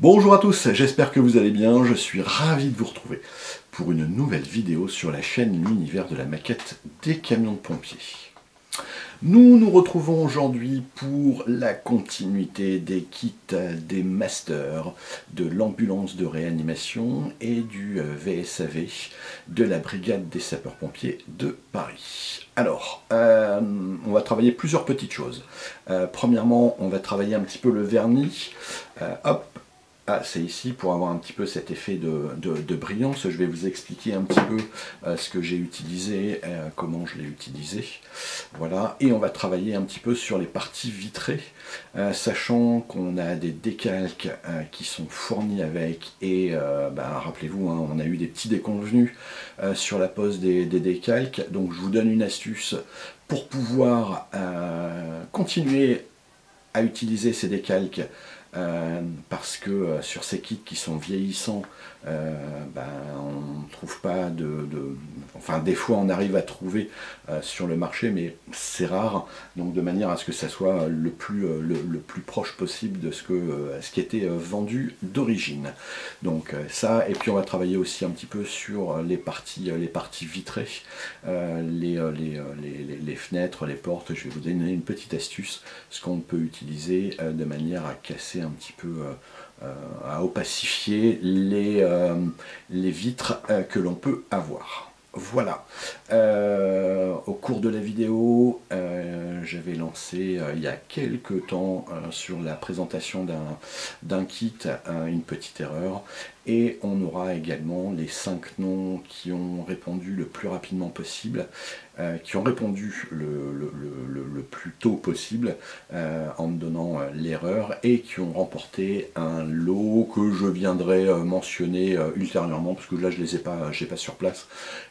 Bonjour à tous, j'espère que vous allez bien, je suis ravi de vous retrouver pour une nouvelle vidéo sur la chaîne L'Univers de la maquette des camions de pompiers. Nous nous retrouvons aujourd'hui pour la continuité des kits des masters de l'ambulance de réanimation et du VSAV de la brigade des sapeurs-pompiers de Paris. Alors, on va travailler plusieurs petites choses. Premièrement, on va travailler un petit peu le vernis. Hop. Ah, c'est ici pour avoir un petit peu cet effet de brillance. Je vais vous expliquer un petit peu ce que j'ai utilisé, comment je l'ai utilisé. Voilà, et on va travailler un petit peu sur les parties vitrées, sachant qu'on a des décalques qui sont fournis avec, et rappelez-vous, hein, on a eu des petits déconvenus sur la pose des décalques. Donc je vous donne une astuce pour pouvoir continuer à utiliser ces décalques. Parce que sur ces kits qui sont vieillissants, on ne trouve pas enfin des fois on arrive à trouver sur le marché, mais c'est rare, donc de manière à ce que ça soit le plus proche possible de ce qui était vendu d'origine. Donc ça, et puis on va travailler aussi un petit peu sur les parties vitrées, les fenêtres, les portes. Je vais vous donner une petite astuce, ce qu'on peut utiliser de manière à casser un petit peu, à opacifier les vitres que l'on peut avoir. Voilà. Au cours de la vidéo, j'avais lancé il y a quelques temps sur la présentation d'un kit une petite erreur, et on aura également les 5 noms qui ont répondu le plus rapidement possible, qui ont répondu le plus tôt possible en me donnant l'erreur, et qui ont remporté un lot que je viendrai mentionner ultérieurement, parce que là je les ai pas sur place,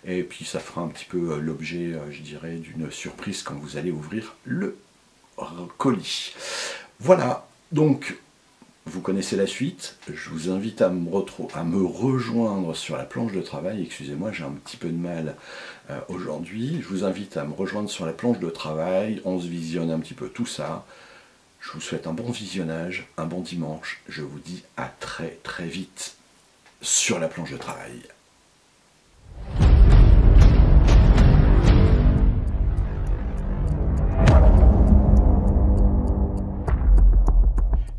et puis ça fera un petit peu l'objet, je dirais, d'une surprise quand vous allez ouvrir le colis. Voilà, donc vous connaissez la suite. Je vous invite à me rejoindre sur la planche de travail. Excusez-moi, j'ai un petit peu de mal aujourd'hui. Je vous invite à me rejoindre sur la planche de travail. On se visionne un petit peu tout ça. Je vous souhaite un bon visionnage, un bon dimanche. Je vous dis à très très vite sur la planche de travail.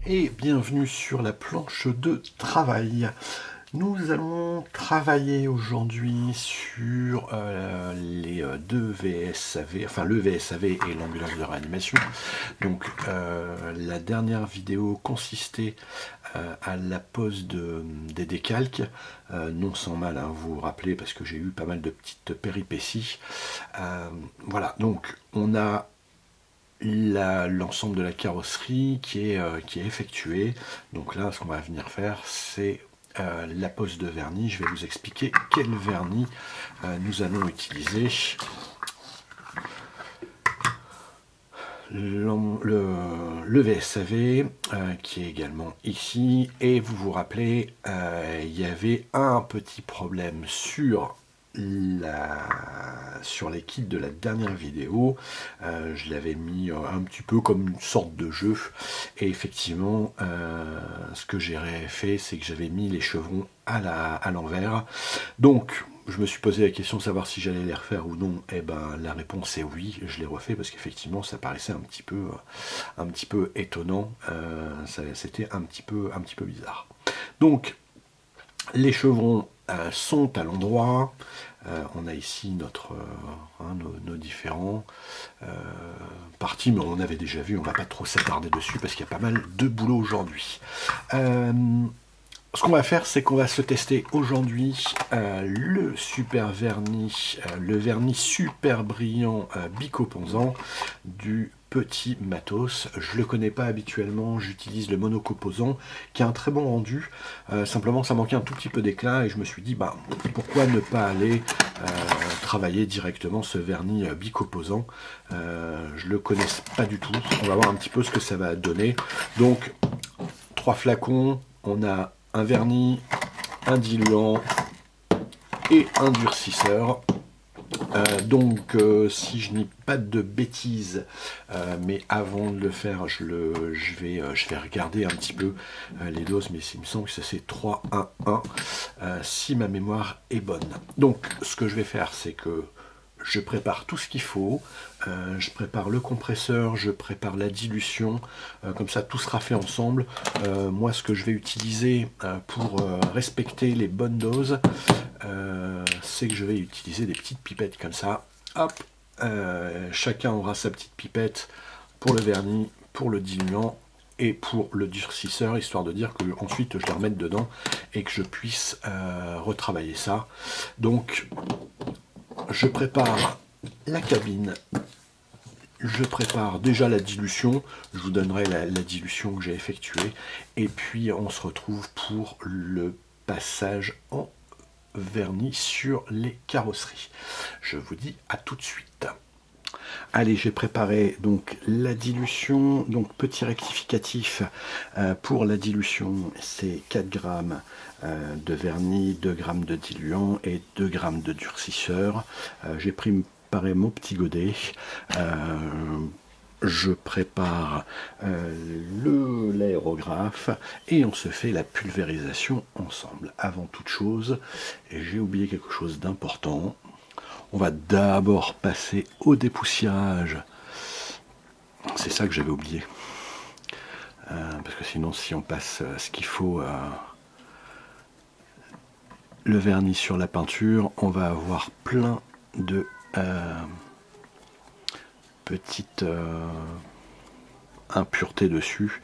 Et bienvenue sur la planche de travail. Nous allons travailler aujourd'hui sur les deux VSAV, enfin le VSAV et l'ambulance de réanimation. Donc la dernière vidéo consistait à la pose des décalques, non sans mal, hein, vous vous rappelez, parce que j'ai eu pas mal de petites péripéties. Voilà, donc on a l'ensemble de la carrosserie qui est effectué. Donc là, ce qu'on va venir faire, c'est la pose de vernis. Je vais vous expliquer quel vernis nous allons utiliser. Le VSAV qui est également ici, et vous vous rappelez, il y avait un petit problème sur les kits de la dernière vidéo. Je l'avais mis un petit peu comme une sorte de jeu, et effectivement ce que j'ai fait, c'est que j'avais mis les chevrons à l'envers. Donc je me suis posé la question de savoir si j'allais les refaire ou non. Et ben la réponse est oui, je les refais, parce qu'effectivement ça paraissait un petit peu étonnant, c'était un petit peu bizarre. Donc les chevrons sont à l'endroit. On a ici nos différents parties, mais on avait déjà vu, on ne va pas trop s'attarder dessus parce qu'il y a pas mal de boulot aujourd'hui. Ce qu'on va faire, c'est qu'on va se tester aujourd'hui le super vernis, le vernis super brillant bicoposant du Petit Matos. Je le connais pas habituellement, j'utilise le monocomposant qui a un très bon rendu. Simplement, ça manquait un tout petit peu d'éclat, et je me suis dit, pourquoi ne pas aller travailler directement ce vernis bicomposant. Je le connais pas du tout. On va voir un petit peu ce que ça va donner. Donc 3 flacons, on a un vernis, un diluant et un durcisseur. Si je n'ai pas de bêtises, mais avant de le faire, je vais regarder un petit peu les doses, mais il me semble que ça c'est 3, 1, 1, si ma mémoire est bonne. Donc ce que je vais faire, c'est que je prépare tout ce qu'il faut, je prépare le compresseur, je prépare la dilution, comme ça tout sera fait ensemble. Moi ce que je vais utiliser pour respecter les bonnes doses, c'est que je vais utiliser des petites pipettes comme ça. Hop, chacun aura sa petite pipette pour le vernis, pour le diluant et pour le durcisseur, histoire de dire que ensuite je les remette dedans et que je puisse retravailler ça. Donc je prépare la cabine, je prépare déjà la dilution, je vous donnerai la dilution que j'ai effectuée, et puis on se retrouve pour le passage en vernis sur les carrosseries. Je vous dis à tout de suite. Allez, j'ai préparé donc la dilution, donc petit rectificatif pour la dilution, c'est 4 grammes de vernis, 2 grammes de diluant et 2 grammes de durcisseur. J'ai préparé mon petit godet. Je prépare l'aérographe et on se fait la pulvérisation ensemble. Avant toute chose, et j'ai oublié quelque chose d'important, on va d'abord passer au dépoussiérage. C'est ça que j'avais oublié. Parce que sinon, si on passe ce qu'il faut, le vernis sur la peinture, on va avoir plein de petites impuretés dessus.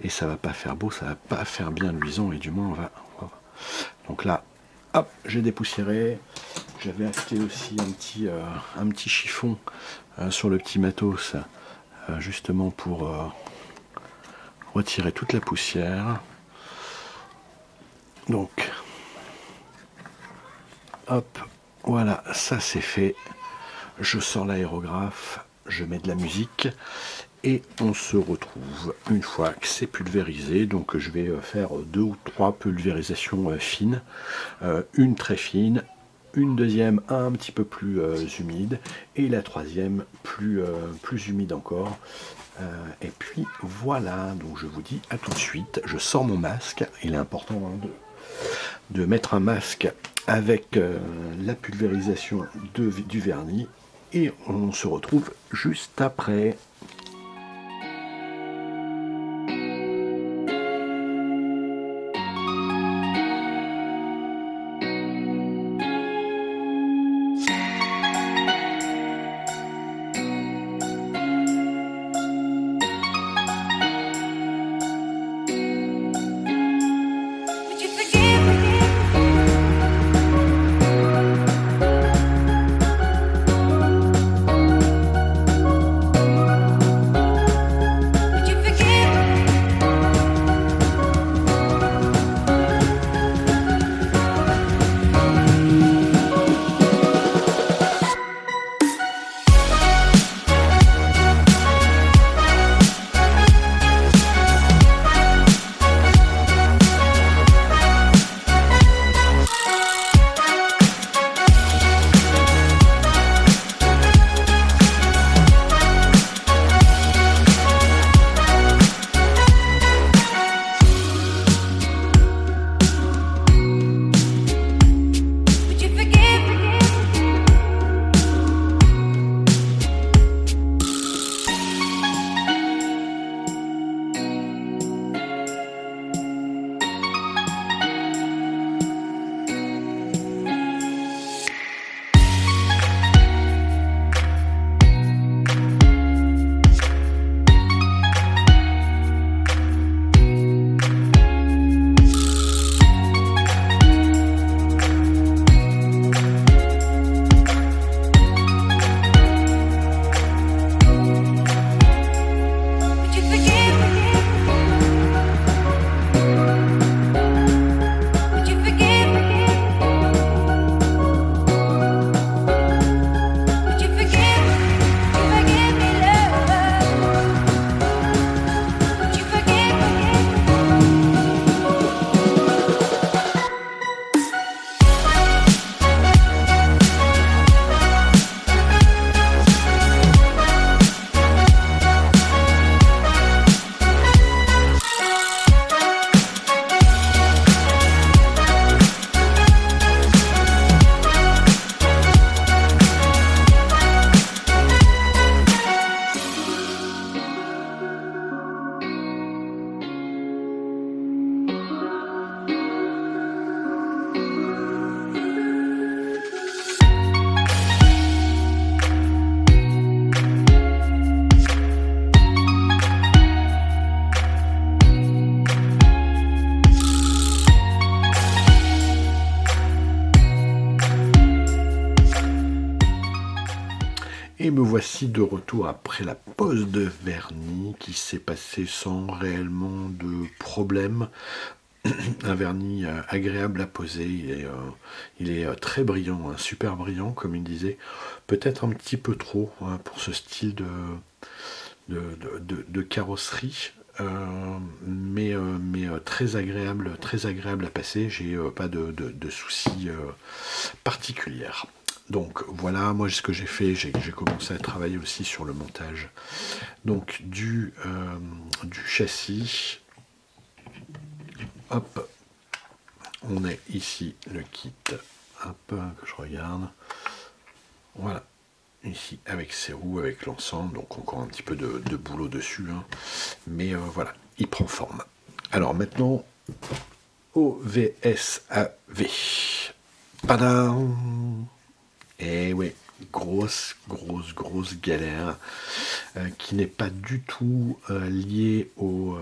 Et ça va pas faire beau, ça va pas faire bien luisant. Et du moins, on va... Donc là, hop, j'ai dépoussiéré. J'avais acheté aussi un petit chiffon sur le petit matos, justement pour retirer toute la poussière. Donc, hop, voilà, ça c'est fait. Je sors l'aérographe, je mets de la musique et on se retrouve une fois que c'est pulvérisé. Donc je vais faire 2 ou 3 pulvérisations fines, une très fine, une deuxième un petit peu plus humide et la troisième plus humide encore. Et puis voilà, donc je vous dis à tout de suite. Je sors mon masque. Il est important de mettre un masque avec la pulvérisation du vernis et on se retrouve juste après. Et me voici de retour après la pose de vernis qui s'est passée sans réellement de problème. Un vernis agréable à poser, il est très brillant, hein, super brillant comme il disait, peut-être un petit peu trop hein, pour ce style de carrosserie, mais très agréable à passer, j'ai pas de soucis particuliers. Donc voilà, moi ce que j'ai fait, j'ai commencé à travailler aussi sur le montage donc du châssis. Hop, on est ici le kit, hop, que je regarde, voilà, ici avec ses roues, avec l'ensemble, donc encore un petit peu de boulot dessus, hein. Mais voilà, il prend forme. Alors maintenant, OVSAV, padam. Et oui, grosse galère qui n'est pas du tout liée au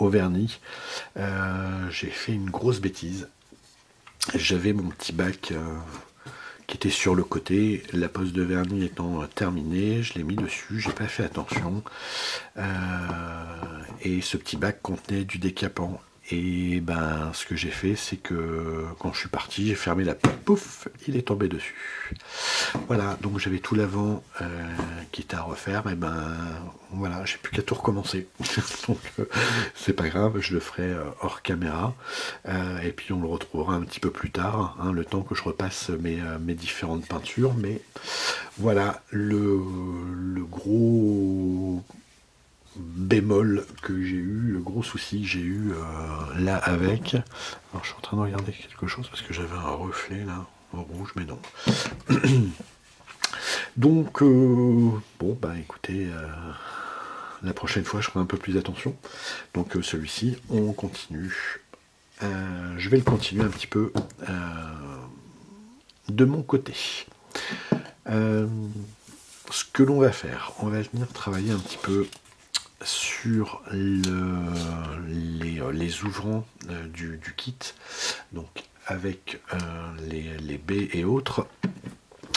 vernis. J'ai fait une grosse bêtise. J'avais mon petit bac qui était sur le côté, la pose de vernis étant terminée, je l'ai mis dessus, j'ai pas fait attention. Et ce petit bac contenait du décapant. Et ben ce que j'ai fait, c'est que quand je suis parti, j'ai fermé la porte, pouf, il est tombé dessus. Voilà, donc j'avais tout l'avant qui était à refaire, et ben voilà, j'ai plus qu'à tout recommencer. Donc c'est pas grave, je le ferai hors caméra, et puis on le retrouvera un petit peu plus tard, hein, le temps que je repasse mes différentes peintures. Mais voilà le gros bémol que j'ai eu, le gros souci que j'ai eu là avec. Alors je suis en train de regarder quelque chose parce que j'avais un reflet là en rouge, mais non. Donc bon bah écoutez, la prochaine fois je ferai un peu plus attention. Donc celui-ci on continue. Je vais le continuer un petit peu de mon côté. Ce que l'on va faire, on va venir travailler un petit peu sur les ouvrants du kit, donc avec les baies et autres.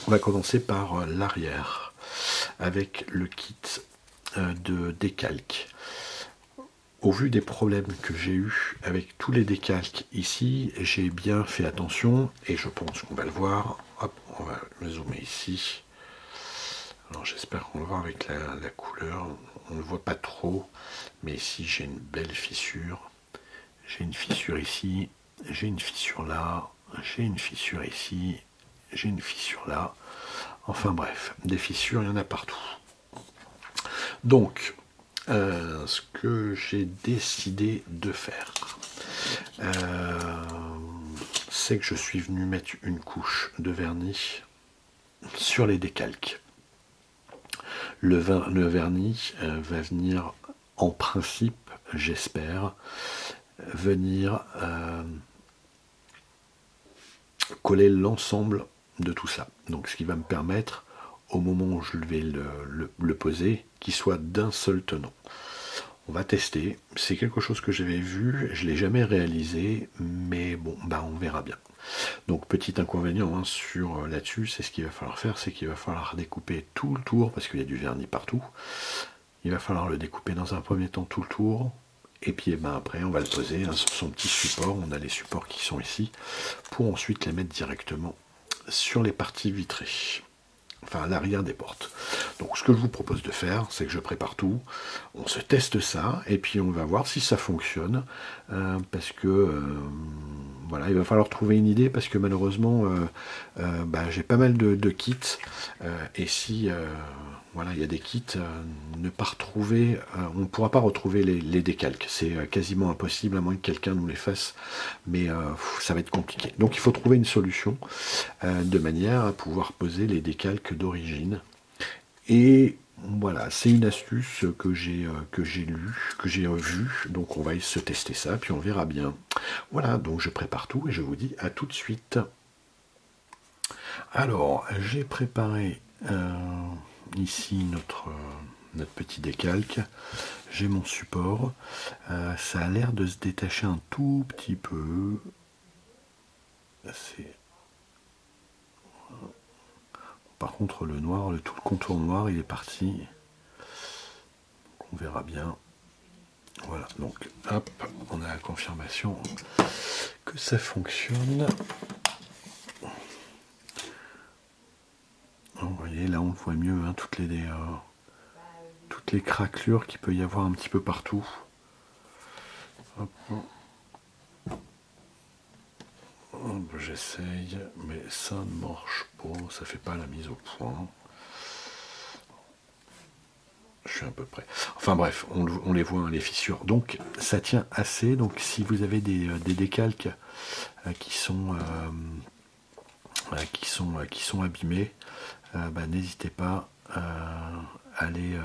On va commencer par l'arrière avec le kit de décalque. Au vu des problèmes que j'ai eu avec tous les décalques ici, j'ai bien fait attention et je pense qu'on va le voir. Hop, on va le zoomer ici. Alors j'espère qu'on le voit avec la couleur, on ne le voit pas trop, mais ici j'ai une belle fissure. J'ai une fissure ici, j'ai une fissure là, j'ai une fissure ici, j'ai une fissure là. Enfin bref, des fissures, il y en a partout. Donc, ce que j'ai décidé de faire, c'est que je suis venu mettre une couche de vernis sur les décalques. Le vernis va venir, en principe, j'espère, venir coller l'ensemble de tout ça. Donc ce qui va me permettre, au moment où je vais le poser, qu'il soit d'un seul tenant. On va tester. C'est quelque chose que j'avais vu, je ne l'ai jamais réalisé, mais bon, bah on verra bien. Donc petit inconvénient hein, là-dessus, c'est ce qu'il va falloir faire, c'est qu'il va falloir découper tout le tour, parce qu'il y a du vernis partout. Il va falloir le découper dans un premier temps tout le tour, et puis ben, après on va le poser hein, sur son petit support. On a les supports qui sont ici, pour ensuite les mettre directement sur les parties vitrées. Enfin à l'arrière des portes. Donc ce que je vous propose de faire, c'est que je prépare tout, on se teste ça, et puis on va voir si ça fonctionne, parce que voilà, il va falloir trouver une idée, parce que malheureusement bah, j'ai pas mal de kits, et si voilà, il y a des kits, ne pas retrouver, on ne pourra pas retrouver les décalques, c'est quasiment impossible à moins que quelqu'un nous les fasse, mais ça va être compliqué. Donc il faut trouver une solution de manière à pouvoir poser les décalques d'origine. Et voilà, c'est une astuce que j'ai lue, que j'ai vue, donc on va se tester ça, puis on verra bien. Voilà, donc je prépare tout et je vous dis à tout de suite. Alors, j'ai préparé ici notre petit décalque, j'ai mon support, ça a l'air de se détacher un tout petit peu, par contre le noir, tout le contour noir, il est parti. Donc, on verra bien. Voilà, donc hop, on a la confirmation que ça fonctionne. Donc, vous voyez, là on voit mieux hein, toutes les craquelures qu'il peut y avoir un petit peu partout. Hop. J'essaye, mais ça ne marche pas, ça fait pas la mise au point. Je suis à peu près. Enfin bref, on les voit, hein, les fissures. Donc ça tient assez. Donc si vous avez des décalques qui sont abîmés, n'hésitez pas à les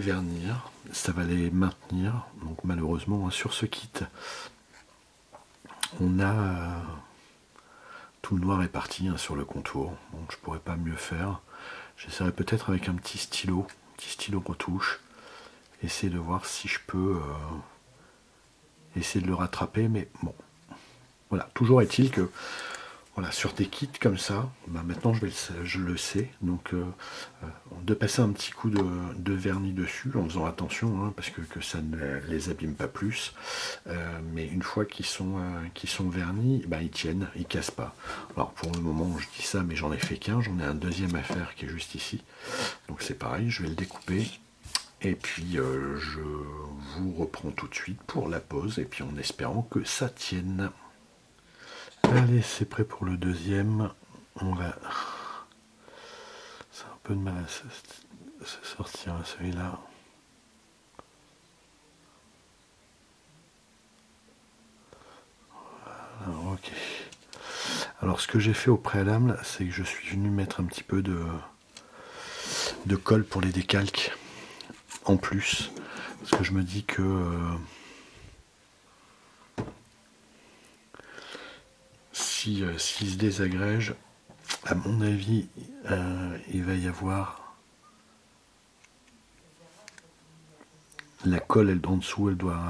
vernir. Ça va les maintenir. Donc malheureusement, hein, sur ce kit, on a tout le noir est parti hein, sur le contour. Donc je pourrais pas mieux faire. J'essaierai peut-être avec un petit stylo retouche, essayer de voir si je peux essayer de le rattraper, mais bon. Voilà, toujours est-il que voilà, sur des kits comme ça, maintenant je le sais, donc de passer un petit coup de vernis dessus, en faisant attention, hein, parce que ça ne les abîme pas plus, mais une fois qu'ils sont vernis, ils tiennent, ils cassent pas. Alors pour le moment je dis ça, mais j'en ai fait qu'un, j'en ai un deuxième à faire qui est juste ici, donc c'est pareil, je vais le découper, et puis je vous reprends tout de suite pour la pause, et puis en espérant que ça tienne. Allez, c'est prêt pour le deuxième. On va... C'est un peu de mal à se sortir celui-là. Voilà, ok. Alors ce que j'ai fait au préalable, c'est que je suis venu mettre un petit peu de colle pour les décalques en plus. Parce que je me dis que... s'il se désagrège, à mon avis, il va y avoir la colle, elle en dessous, elle doit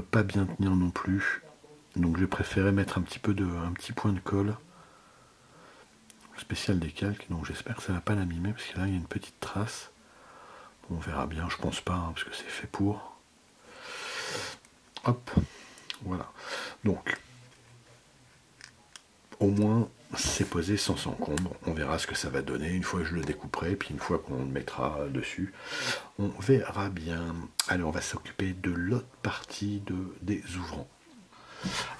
pas bien tenir non plus. Donc j'ai préféré mettre un petit point de colle spécial décalque. Donc j'espère que ça va pas l'abîmer parce que là il y a une petite trace. Bon, on verra bien, je pense pas hein, parce que c'est fait pour. Hop, voilà. Donc au moins c'est posé sans encombre, on verra ce que ça va donner une fois que je le découperai, puis une fois qu'on le mettra dessus, on verra bien. Allez, on va s'occuper de l'autre partie des ouvrants.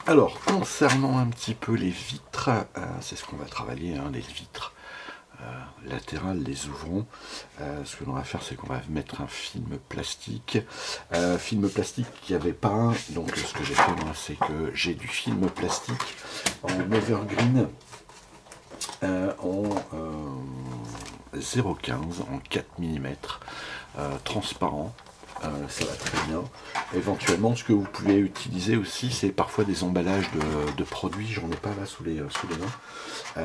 Alors, concernant un petit peu les vitres, c'est ce qu'on va travailler, hein, les vitres latérales des ouvrants. Ce que l'on va faire, c'est qu'on va mettre un film plastique. Film plastique qu'il n'y avait pas un, donc ce que j'ai fait moi, c'est que j'ai du film plastique en evergreen en 0,15 en 4 mm transparent. Ça va très bien. Éventuellement, ce que vous pouvez utiliser aussi, c'est parfois des emballages de produits. J'en ai pas là sous les mains,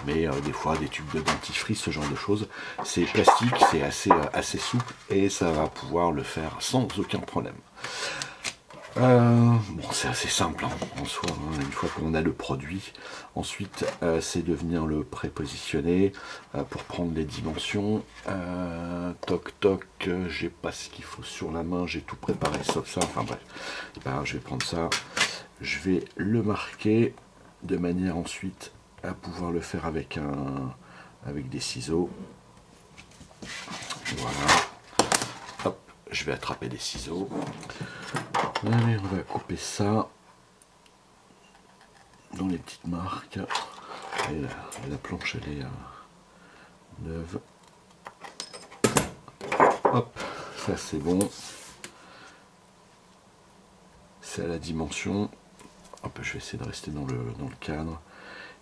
mais des fois des tubes de dentifrice, ce genre de choses. C'est plastique, c'est assez souple et ça va pouvoir le faire sans aucun problème. Bon, c'est assez simple hein, en soi, hein, une fois qu'on a le produit. Ensuite, c'est de venir le prépositionner pour prendre les dimensions. Toc toc, j'ai pas ce qu'il faut sur la main, j'ai tout préparé sauf ça. Enfin bref, je vais prendre ça, je vais le marquer de manière ensuite à pouvoir le faire avec des ciseaux. Voilà. Hop, je vais attraper des ciseaux. Allez, on va couper ça dans les petites marques. Et la planche, elle est neuve. Hop, ça c'est bon. C'est à la dimension. Hop, je vais essayer de rester dans le cadre.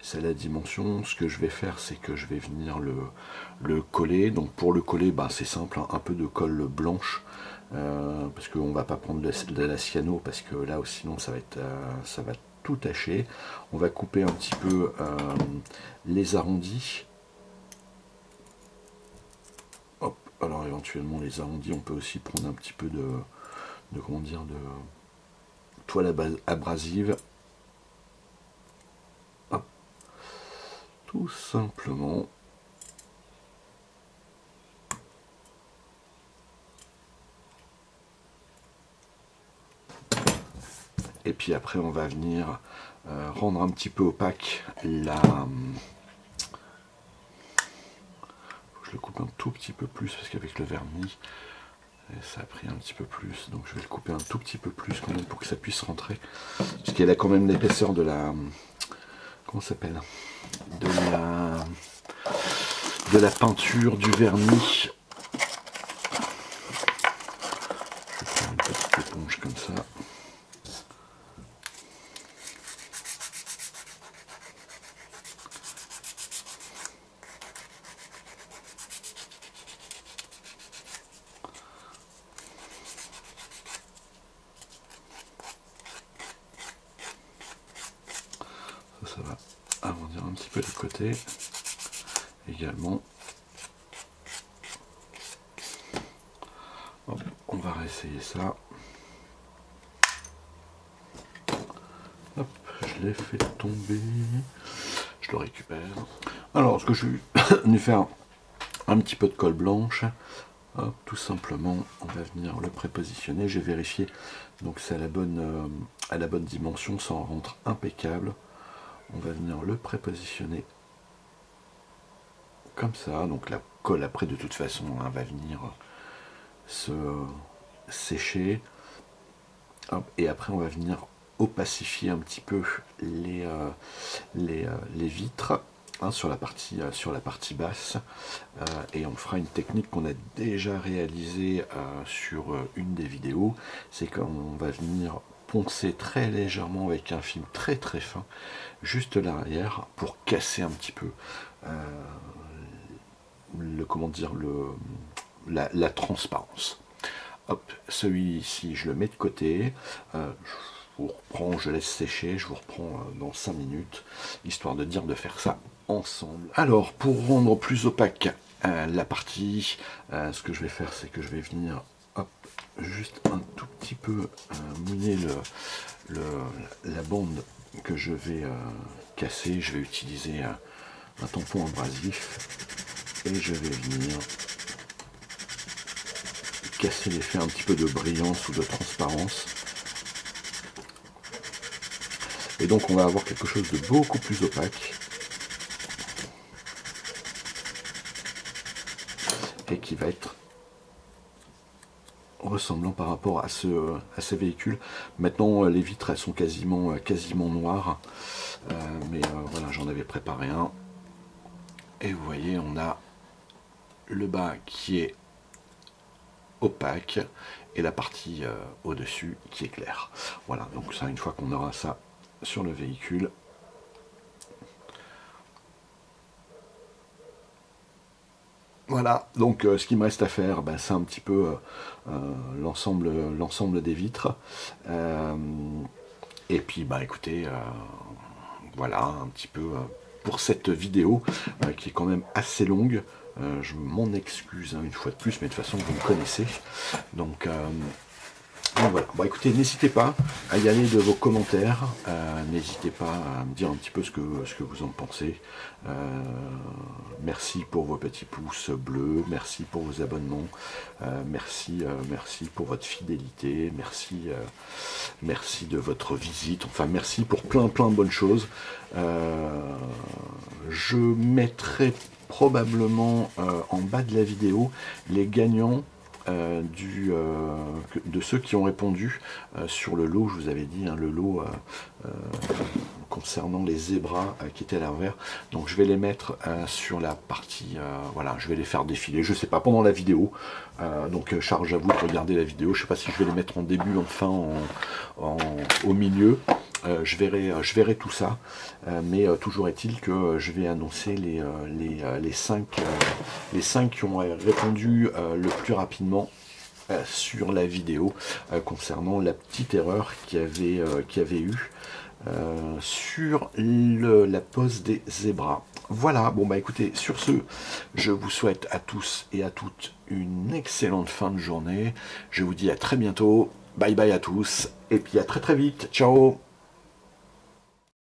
C'est à la dimension. Ce que je vais faire, c'est que je vais venir le coller. Donc pour le coller, c'est simple, hein, un peu de colle blanche. Parce qu'on va pas prendre de la cyano parce que là sinon ça va tout tacher. On va couper un petit peu les arrondis. Hop, alors éventuellement les arrondis, on peut aussi prendre un petit peu de toile abrasive. tout simplement. Et puis après on va venir rendre un petit peu opaque la... Je le coupe un tout petit peu plus parce qu'avec le vernis, ça a pris un petit peu plus. Donc je vais le couper un tout petit peu plus quand même pour que ça puisse rentrer. Parce qu'elle a quand même l'épaisseur de la... Comment ça s'appelle? De la peinture, du vernis. Je vais prendre une petite éponge comme ça. Ça va agrandir un petit peu les côtés également. Hop, on va réessayer ça. Hop, je l'ai fait tomber. Je le récupère. Alors, ce que je vais venir faire un petit peu de colle blanche. Hop, tout simplement, on va venir le prépositionner. J'ai vérifié, donc c'est à la bonne dimension, ça en rentre impeccable. On va venir le prépositionner comme ça. Donc la colle après de toute façon hein, va venir se sécher. Hop, et après on va venir opacifier un petit peu les vitres hein, sur la partie basse. Et on fera une technique qu'on a déjà réalisée sur une des vidéos. C'est qu'on va venir poncer très légèrement avec un film très très fin juste l'arrière pour casser un petit peu la transparence. Hop, celui-ci je le mets de côté, je vous reprends, je laisse sécher, je vous reprends dans 5 minutes, histoire de dire de faire ça ensemble. Alors pour rendre plus opaque la partie, ce que je vais faire c'est que je vais venir hop, juste un tout petit peu mouiller la bande que je vais casser. Je vais utiliser un tampon abrasif et je vais venir casser l'effet un petit peu de brillance ou de transparence. Et donc on va avoir quelque chose de beaucoup plus opaque et qui va être ressemblant par rapport à ces véhicules. Maintenant les vitres elles sont quasiment noires, mais voilà, j'en avais préparé un et vous voyez on a le bas qui est opaque et la partie au dessus qui est claire. Voilà, donc ça une fois qu'on aura ça sur le véhicule, voilà, donc ce qui me reste à faire, ben, c'est un petit peu l'ensemble des vitres. Et puis, bah écoutez, voilà un petit peu pour cette vidéo qui est quand même assez longue. Je m'en excuse hein, une fois de plus, mais de toute façon vous me connaissez. Donc voilà, bon écoutez, n'hésitez pas à y aller de vos commentaires, n'hésitez pas à me dire un petit peu ce que vous en pensez. Merci pour vos petits pouces bleus, merci pour vos abonnements, merci pour votre fidélité, merci de votre visite, enfin merci pour plein de bonnes choses. Je mettrai probablement en bas de la vidéo les gagnants de ceux qui ont répondu sur le lot, je vous avais dit, hein, le lot concernant les zébras qui étaient à l'envers. Donc je vais les mettre sur la partie, voilà, je vais les faire défiler, je sais pas, pendant la vidéo. Donc charge à vous de regarder la vidéo, je sais pas si je vais les mettre en début, en fin, au milieu. Je verrai tout ça, mais toujours est-il que je vais annoncer les 5 qui ont répondu le plus rapidement sur la vidéo concernant la petite erreur qu'il y avait eu sur la pose des zébras. Voilà, bon bah écoutez, sur ce, je vous souhaite à tous et à toutes une excellente fin de journée. Je vous dis à très bientôt, bye bye à tous, et puis à très vite, ciao.